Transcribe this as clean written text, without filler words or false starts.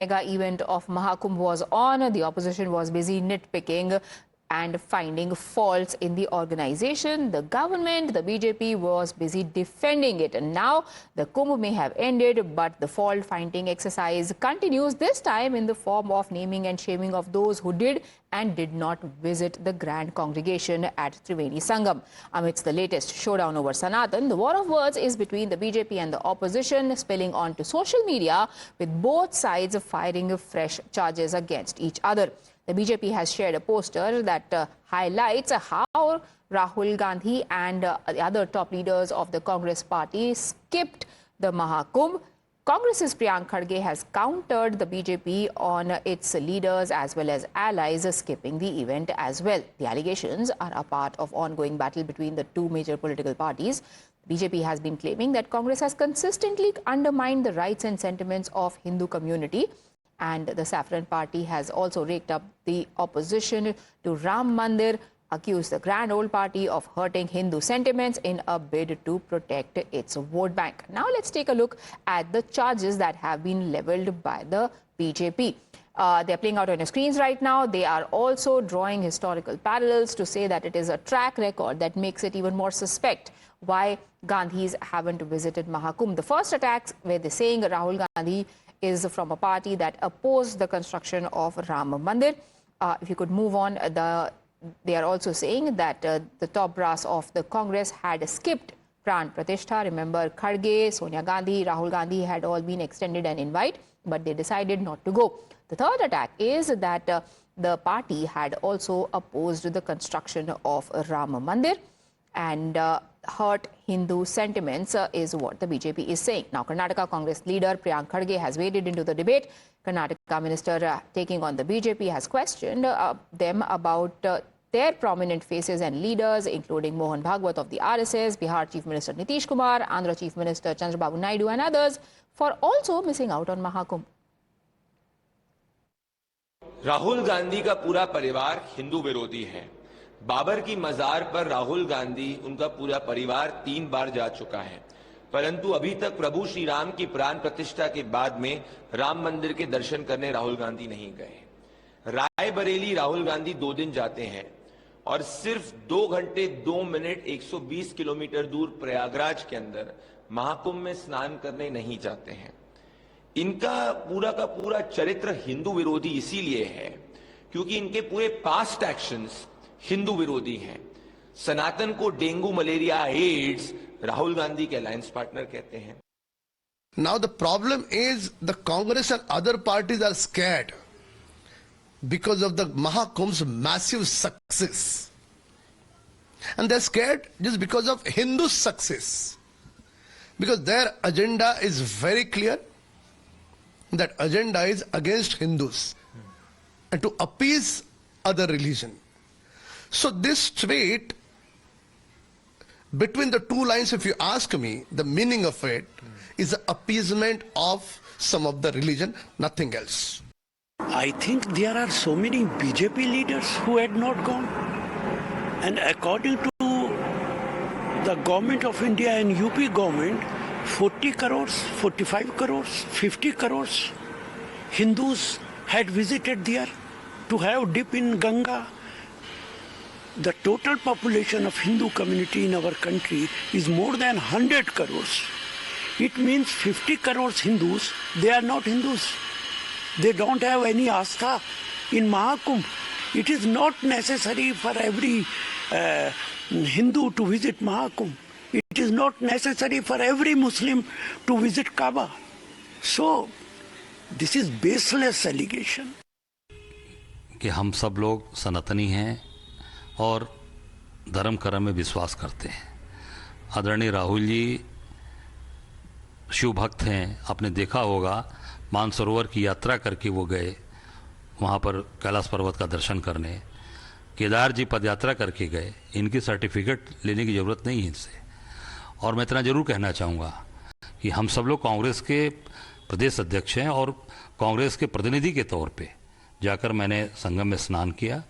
mega event of Mahakumbh was on. The opposition was busy nitpicking and finding faults in the organization. The government, the BJP, was busy defending it. And now the Kumbh may have ended, but the fault-finding exercise continues, this time in the form of naming and shaming of those who did and did not visit the grand congregation at Triveni Sangam. Amidst the latest showdown over Sanatan, the war of words is between the BJP and the opposition, spilling onto social media, with both sides firing fresh charges against each other. The BJP has shared a poster that highlights how Rahul Gandhi and the other top leaders of the Congress party skipped the Mahakumbh. Congress's Priyank Kharge has countered the BJP on its leaders as well as allies skipping the event as well. The allegations are a part of ongoing battle between the two major political parties. BJP has been claiming that Congress has consistently undermined the rights and sentiments of Hindu community. And the Saffron Party has also raked up the opposition to Ram Mandir, accused the Grand Old Party of hurting Hindu sentiments in a bid to protect its vote bank. Now let's take a look at the charges that have been leveled by the BJP. They're playing out on your screens right now. They are also drawing historical parallels to say that it is a track record that makes it even more suspect why Gandhis haven't visited Mahakumbh. The first attacks where they're saying Rahul Gandhi is from a party that opposed the construction of Ram Mandir. If you could move on, they are also saying that the top brass of the Congress had skipped Pran Pratishtha. Remember, Kharge, Sonia Gandhi, Rahul Gandhi had all been extended an invite, but they decided not to go. The third attack is that the party had also opposed the construction of Ram Mandir and hurt Hindu sentiments is what the BJP is saying. Now, Karnataka Congress leader Priyank Kharge has waded into the debate. Karnataka minister taking on the BJP has questioned them about their prominent faces and leaders, including Mohan Bhagwat of the RSS, Bihar Chief Minister Nitish Kumar, Andhra Chief Minister Chandrababu Naidu and others, for also missing out on Mahakumbh. Rahul Gandhi का पूरा परिवार हिंदू विरोधी है। बाबर की मजार पर राहुल गांधी उनका पूरा परिवार 3 बार जा चुका है, परंतु अभी तक प्रभु श्री राम की प्राण प्रतिष्ठा के बाद में राम मंदिर के दर्शन करने राहुल गांधी नहीं गए। रायबरेली राहुल गांधी 2 दिन जाते हैं और सिर्फ 2 घंटे 2 मिनट 120 किलोमीटर दूर प्रयागराज के अंदर महाकुंभ में स्नान करने नहीं जाते हैं। इनका पूरा का पूरा चरित्र हिंदू विरोधी इसीलिए है क्योंकि इनके पूरे पास्ट एक्शंस हिंदू विरोधी हैं। सनातन को dengue, malaria, AIDS Rahul Gandhi के अलायंस पार्टनर कहते हैं। Now the problem is the Congress and other parties are scared because of the Mahakumbh's massive success. And they're scared just because of Hindu success. Because their agenda is very clear. That agenda is against Hindus and to appease other religion. So this trait between the two lines, if you ask me, the meaning of it is the appeasement of some of the religion, nothing else. I think there are so many BJP leaders who had not gone. And according to the government of India and UP government, 40 crores, 45 crores, 50 crores Hindus had visited there to have dip in Ganga. The total population of Hindu community in our country is more than 100 crores. It means 50 crores Hindus, they are not Hindus. They don't have any astha in Mahakumbh. It is not necessary for every Hindu to visit Mahakumbh. It is not necessary for every Muslim to visit Kaaba. So, this is baseless allegation. कि हम सब लोग सनातनी हैं और धर्म कर्म में विश्वास करते हैं। आदरणीय राहुल जी शिव भक्त हैं। आपने देखा होगा मानसरोवर की यात्रा करके वो गए वहाँ पर कैलाश पर्वत का दर्शन करने। केदार जी पद यात्रा करके गए। इनकी सर्टिफिकेट लेने की ज़रूरत नहीं है इनसे। और मैं इतना जरूर कहना चाहूँगा कि हम सब लोग कांग्रेस के प्रदेश अध्यक्ष हैं और कांग्रेस के प्रतिनिधि के तौर पे जाकर मैंने संगम में स्नान किया।